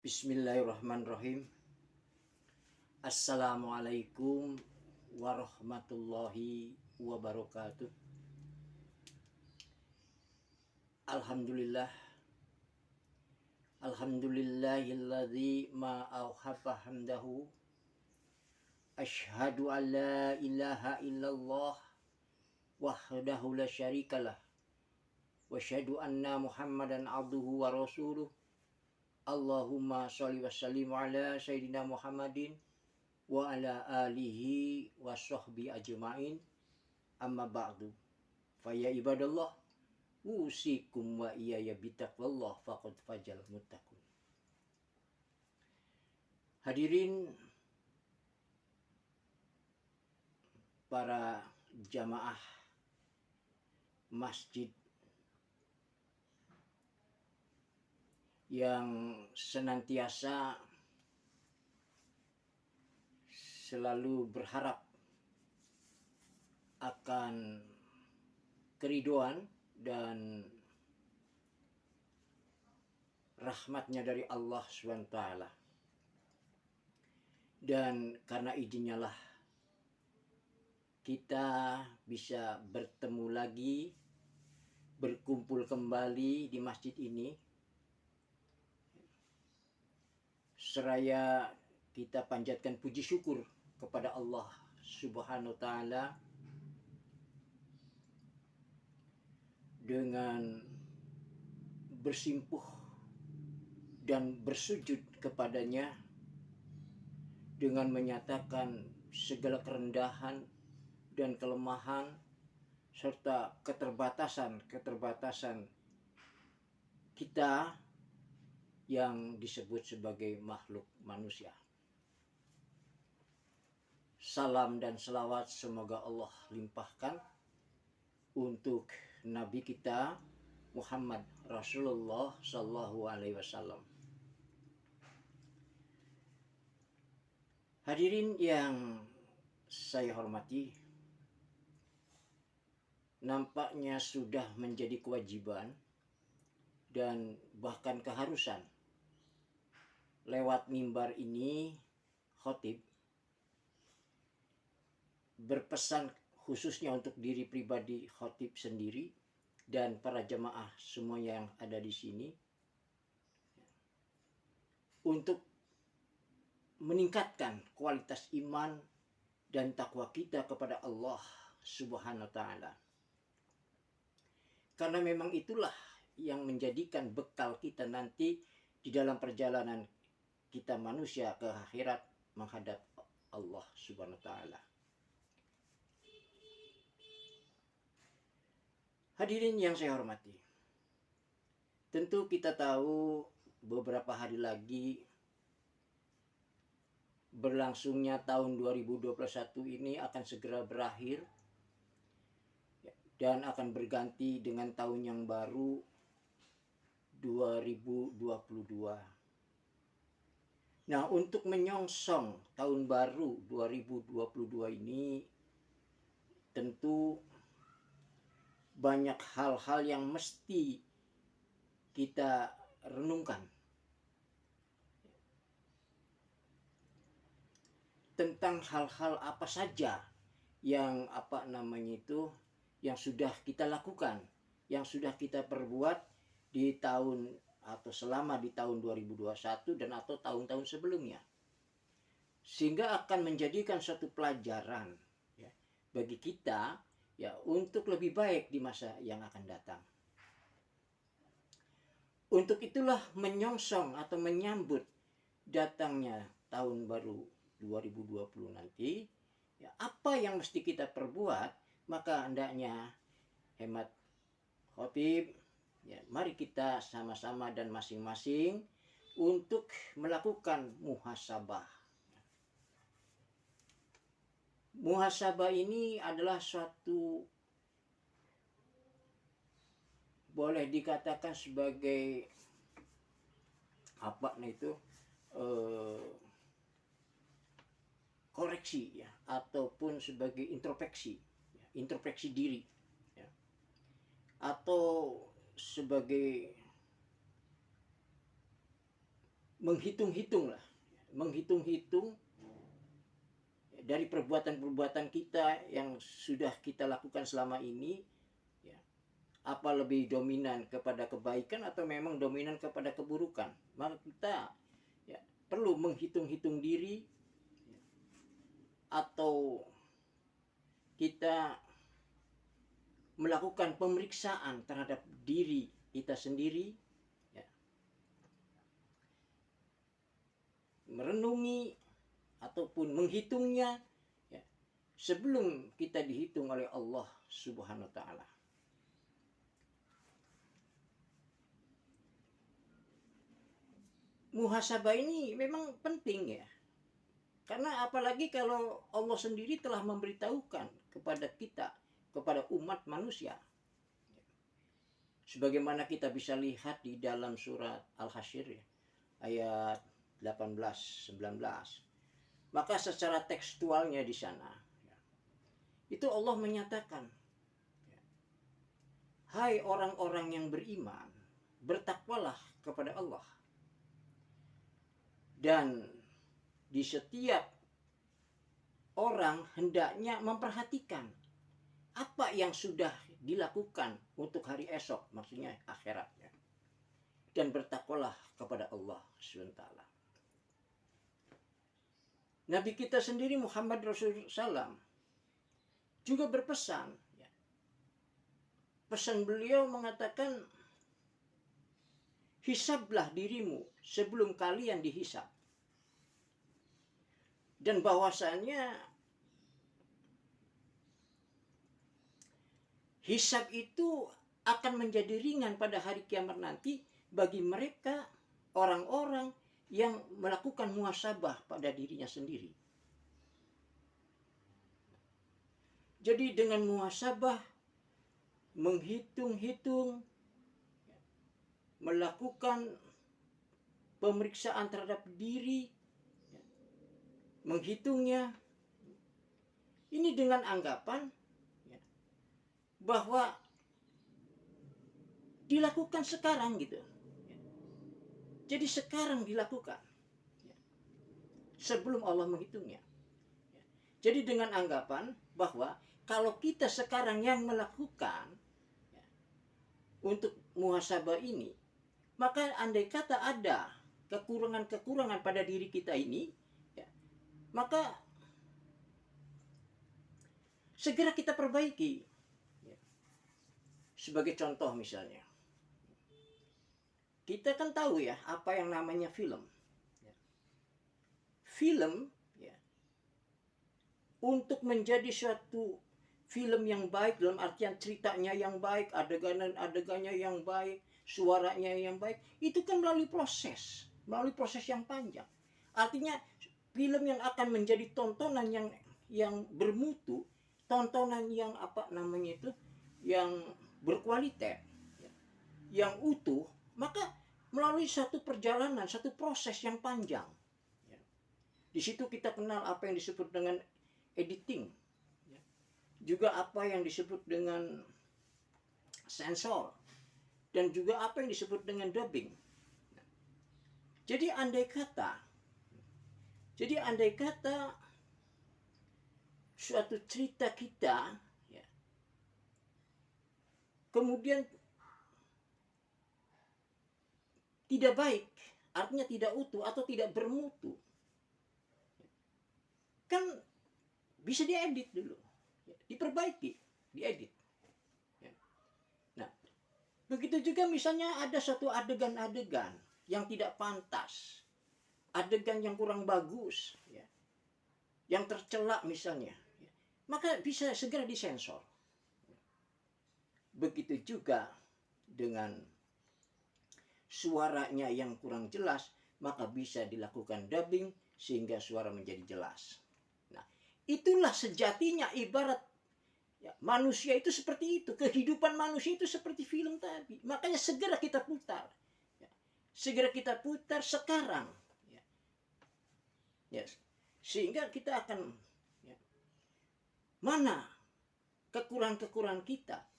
Bismillahirrahmanirrahim. Assalamualaikum warahmatullahi wabarakatuh. Alhamdulillah. Alhamdulillahilladzi ma auhaba hamdahu. Ashhadu an la ilaha illallah wahdahu la syarikalah. Wa asyhadu anna Muhammadan abduhu wa rasuluh. Allahumma sholli wa sallim ala sayyidina Muhammadin wa ala alihi wa sahbihi ajma'in. Amma ba'du. Faya ibadallah, usikum wa iyaya bitaqwallah faqad fajal muttaqun. Hadirin para jamaah masjid yang senantiasa selalu berharap akan keriduan dan rahmatnya dari Allah SWT. Dan karena izinnya lah kita bisa bertemu lagi, berkumpul kembali di masjid ini, seraya kita panjatkan puji syukur kepada Allah Subhanahu wa Ta'ala dengan bersimpuh dan bersujud kepadanya dengan menyatakan segala kerendahan dan kelemahan serta keterbatasan kita yang disebut sebagai makhluk manusia. Salam dan selawat semoga Allah limpahkan untuk Nabi kita Muhammad Rasulullah Sallallahu Alaihi Wasallam. Hadirin yang saya hormati, nampaknya sudah menjadi kewajiban dan bahkan keharusan lewat mimbar ini khotib berpesan khususnya untuk diri pribadi khotib sendiri dan para jemaah semua yang ada di sini untuk meningkatkan kualitas iman dan takwa kita kepada Allah Subhanahu wa Ta'ala. Karena memang itulah yang menjadikan bekal kita nanti di dalam perjalanan kita manusia ke akhirat menghadap Allah Subhanahu wa Ta'ala. Hadirin yang saya hormati, tentu kita tahu beberapa hari lagi berlangsungnya tahun 2021 ini akan segera berakhir dan akan berganti dengan tahun yang baru 2022. Nah, untuk menyongsong tahun baru 2022 ini tentu banyak hal-hal yang mesti kita renungkan tentang hal-hal apa saja yang yang sudah kita lakukan, yang sudah kita perbuat di tahun atau selama di tahun 2021 dan atau tahun-tahun sebelumnya, sehingga akan menjadikan suatu pelajaran ya, bagi kita ya untuk lebih baik di masa yang akan datang. Untuk itulah menyongsong atau menyambut datangnya tahun baru 2020 nanti ya, apa yang mesti kita perbuat, maka hendaknya hemat khotib ya, mari kita sama-sama dan masing-masing untuk melakukan muhasabah. Muhasabah ini adalah suatu boleh dikatakan sebagai koreksi ya, ataupun sebagai introspeksi diri ya, atau sebagai menghitung-hitung dari perbuatan-perbuatan kita yang sudah kita lakukan selama ini, ya, apa lebih dominan kepada kebaikan atau memang dominan kepada keburukan. Maka kita ya, perlu menghitung-hitung diri, ya, atau kita melakukan pemeriksaan terhadap diri kita sendiri, ya, merenungi ataupun menghitungnya, ya, sebelum kita dihitung oleh Allah Subhanahu wa taala. Muhasabah ini memang penting, ya. Karena apalagi kalau Allah sendiri telah memberitahukan kepada kita, kepada umat manusia. Sebagaimana kita bisa lihat di dalam surat Al-Hasyr, ya, ayat 18-19. Maka secara tekstualnya di sana, ya, itu Allah menyatakan, ya, hai orang-orang yang beriman, bertakwalah kepada Allah. Dan di setiap orang hendaknya memperhatikan apa yang sudah dilakukan untuk hari esok, maksudnya akhiratnya. Dan bertakwalah kepada Allah SWT. Nabi kita sendiri Muhammad Rasulullah SAW juga berpesan, ya. Pesan beliau mengatakan, hisablah dirimu sebelum kalian dihisab. Dan bahwasanya hisab itu akan menjadi ringan pada hari kiamat nanti bagi mereka orang-orang yang melakukan muhasabah pada dirinya sendiri. Jadi dengan muhasabah, menghitung-hitung, melakukan pemeriksaan terhadap diri, menghitungnya, ini dengan anggapan, ya, bahwa dilakukan sekarang gitu. Jadi sekarang dilakukan, ya, sebelum Allah menghitungnya. Jadi dengan anggapan bahwa kalau kita sekarang yang melakukan, ya, untuk muhasabah ini, maka andai kata ada kekurangan-kekurangan pada diri kita ini, ya, maka segera kita perbaiki. Ya. Sebagai contoh misalnya, kita kan tahu ya apa yang namanya film. Ya. Film, ya, untuk menjadi suatu film yang baik dalam artian ceritanya yang baik, adegannya yang baik, suaranya yang baik, itu kan melalui proses yang panjang. Artinya film yang akan menjadi tontonan yang bermutu, tontonan yang yang berkualitas, yang utuh, maka melalui satu perjalanan, satu proses yang panjang. Di situ kita kenal apa yang disebut dengan editing, juga apa yang disebut dengan sensor, dan juga apa yang disebut dengan dubbing. Jadi andai kata suatu cerita kita, ya, kemudian tidak baik, artinya tidak utuh atau tidak bermutu, kan bisa diedit dulu, diperbaiki, diedit. Nah, begitu juga misalnya ada satu adegan-adegan yang tidak pantas, adegan yang kurang bagus, ya, yang tercela misalnya, ya, maka bisa segera disensor. Begitu juga dengan suaranya yang kurang jelas, maka bisa dilakukan dubbing sehingga suara menjadi jelas. Nah, itulah sejatinya ibarat, ya, manusia itu seperti itu. Kehidupan manusia itu seperti film tadi. Makanya segera kita putar. Ya, segera kita putar sekarang. Ya. Yes. Sehingga kita akan, ya, mana kekurangan-kekurangan kita,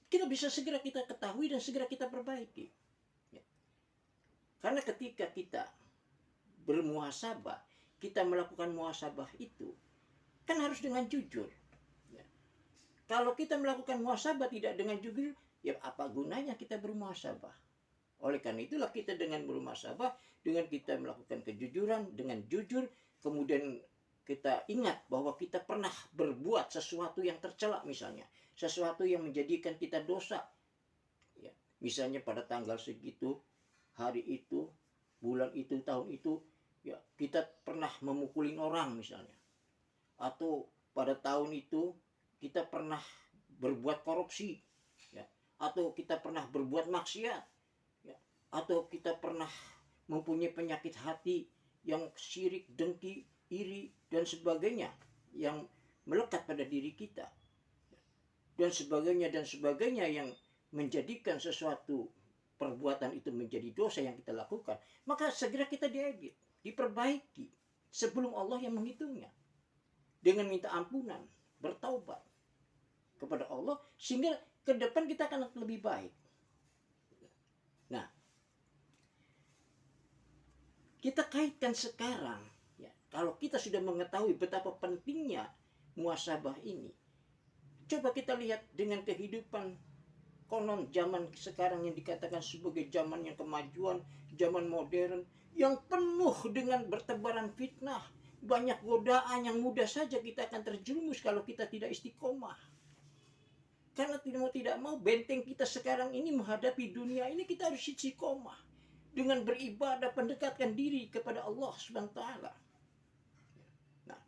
kita bisa segera kita ketahui dan segera kita perbaiki. Ya. Karena ketika kita bermuhasabah, kita melakukan muhasabah itu kan harus dengan jujur. Ya. Kalau kita melakukan muhasabah tidak dengan jujur, ya apa gunanya kita bermuhasabah? Oleh karena itulah kita dengan bermuhasabah, dengan kita melakukan kejujuran, dengan jujur, kemudian kita ingat bahwa kita pernah berbuat sesuatu yang tercela misalnya, sesuatu yang menjadikan kita dosa. Ya. Misalnya pada tanggal segitu, hari itu, bulan itu, tahun itu, ya kita pernah memukulin orang misalnya. Atau pada tahun itu kita pernah berbuat korupsi, ya. Atau kita pernah berbuat maksiat, ya. Atau kita pernah mempunyai penyakit hati yang syirik, dengki, iri, dan sebagainya yang melekat pada diri kita, dan sebagainya yang menjadikan sesuatu perbuatan itu menjadi dosa yang kita lakukan, maka segera kita diedit, diperbaiki sebelum Allah yang menghitungnya, dengan minta ampunan, bertaubat kepada Allah, sehingga ke depan kita akan lebih baik. Nah, kita kaitkan sekarang, ya, kalau kita sudah mengetahui betapa pentingnya muhasabah ini, coba kita lihat dengan kehidupan konon zaman sekarang yang dikatakan sebagai zaman yang kemajuan, zaman modern, yang penuh dengan bertebaran fitnah, banyak godaan yang mudah saja kita akan terjerumus kalau kita tidak istiqomah. Karena tidak mau benteng kita sekarang ini menghadapi dunia ini, kita harus istiqomah dengan beribadah, mendekatkan diri kepada Allah SWT. Nah,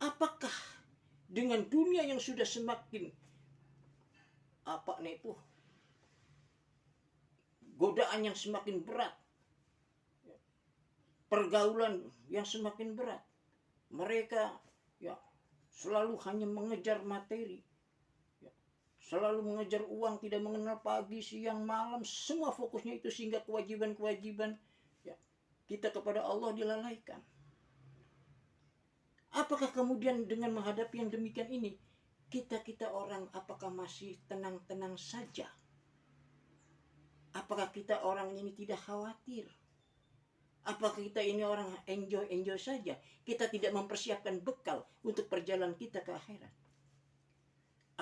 apakah dengan dunia yang sudah semakin godaan yang semakin berat, pergaulan yang semakin berat, mereka ya selalu hanya mengejar materi, ya, selalu mengejar uang, tidak mengenal pagi, siang, malam, semua fokusnya itu, sehingga kewajiban-kewajiban ya kita kepada Allah dilalaikan. Apakah kemudian dengan menghadapi yang demikian ini, kita orang apakah masih tenang-tenang saja? Apakah kita orang ini tidak khawatir? Apakah kita ini orang enjoy saja? Kita tidak mempersiapkan bekal untuk perjalanan kita ke akhirat.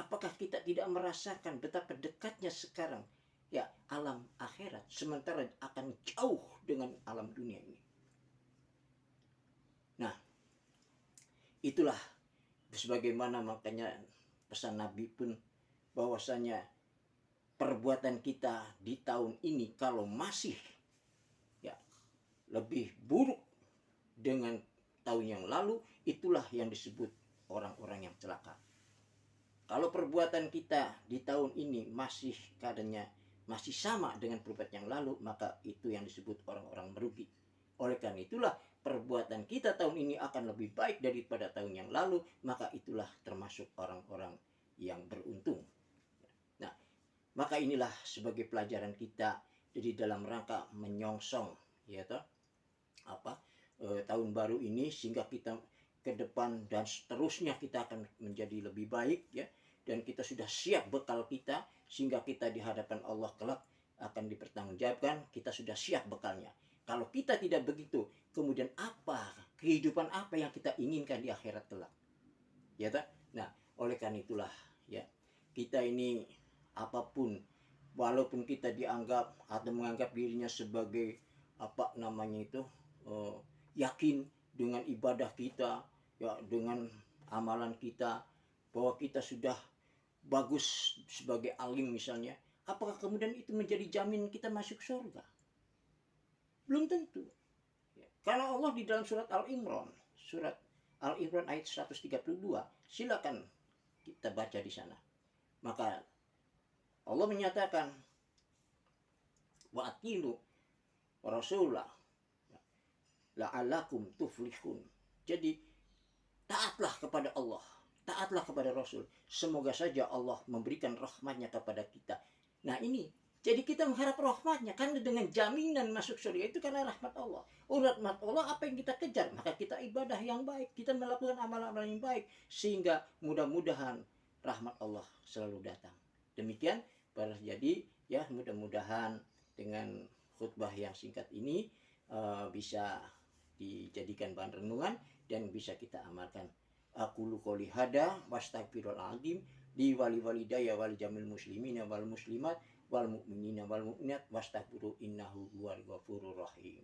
Apakah kita tidak merasakan betapa dekatnya sekarang ya alam akhirat, sementara akan jauh dengan alam dunia ini? Nah, itulah sebagaimana makanya pesan Nabi pun, bahwasanya perbuatan kita di tahun ini kalau masih ya lebih buruk dengan tahun yang lalu, itulah yang disebut orang-orang yang celaka. Kalau perbuatan kita di tahun ini masih keadaannya masih sama dengan perbuatan yang lalu, maka itu yang disebut orang-orang merugi. Oleh karena itulah perbuatan kita tahun ini akan lebih baik daripada tahun yang lalu, maka itulah termasuk orang-orang yang beruntung. Nah, maka inilah sebagai pelajaran kita, jadi dalam rangka menyongsong ya toh tahun baru ini, sehingga kita ke depan dan seterusnya kita akan menjadi lebih baik ya, dan kita sudah siap bekal kita, sehingga kita di hadapan Allah kelak akan dipertanggungjawabkan, kita sudah siap bekalnya. Kalau kita tidak begitu, kemudian kehidupan apa yang kita inginkan di akhirat kelak? Ya tak? Nah, oleh karena itulah ya, kita ini apapun, walaupun kita dianggap atau menganggap dirinya sebagai yakin dengan ibadah kita, ya dengan amalan kita, bahwa kita sudah bagus sebagai alim misalnya, apakah kemudian itu menjadi jamin kita masuk surga? Belum tentu. Karena Allah di dalam surat Al-Imran ayat 132, silakan kita baca di sana. Maka Allah menyatakan, wa atilu rasulah la'alakum tuflihun. Jadi taatlah kepada Allah, taatlah kepada Rasul, semoga saja Allah memberikan rahmatnya kepada kita. Nah ini, jadi kita mengharap rahmatnya, karena dengan jaminan masuk surga itu karena rahmat Allah. Rahmat Allah apa yang kita kejar? Maka kita ibadah yang baik, kita melakukan amalan-amalan yang baik, sehingga mudah-mudahan rahmat Allah selalu datang. Demikian, jadi ya mudah-mudahan dengan khutbah yang singkat ini bisa dijadikan bahan renungan dan bisa kita amalkan. Aqulu qouli hada wastaghfirullahaladzim li wali walidayya wal jamil muslimina wal muslimat wal mu'minina wal mu'minat wastaghfiru innahu huwal ghafurur rahim.